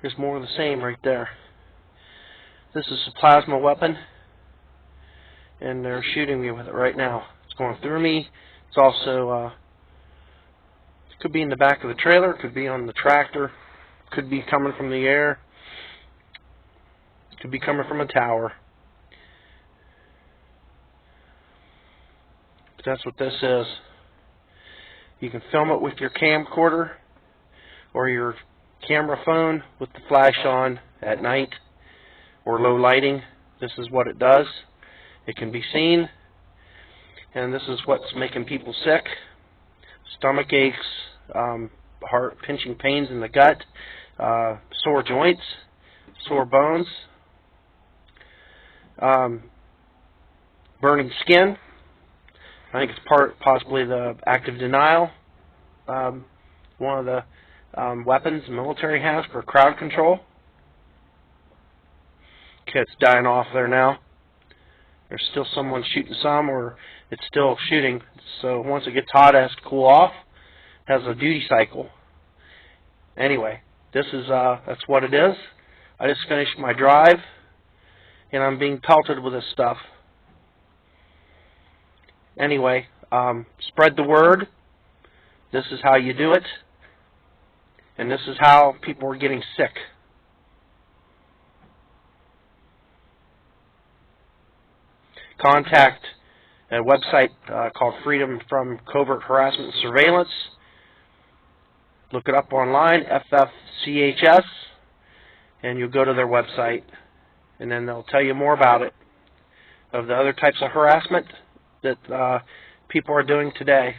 There's more of the same right there. This is a plasma weapon, and they're shooting me with it right now. It's going through me. It's also, it could be in the back of the trailer, it could be on the tractor, it could be coming from the air, it could be coming from a tower. But that's what this is. You can film it with your camcorder or your camera phone with the flash on at night or low lighting. This is what it does. It can be seen, and this is what's making people sick. Stomach aches, heart pinching pains in the gut, sore joints, sore bones, burning skin. I think it's possibly the active denial, one of the weapons the military has for crowd control. It's dying off there now. There's still someone shooting some, or it's still shooting. So once it gets hot, it has to cool off. It has a duty cycle. Anyway, this is that's what it is. I just finished my drive, and I'm being pelted with this stuff. Anyway, spread the word. This is how you do it, and this is how people are getting sick. Contact a website called Freedom from Covert Harassment and Surveillance. Look it up online, FFCHS, and you'll go to their website, and then they'll tell you more about it, of the other types of harassment that people are doing today.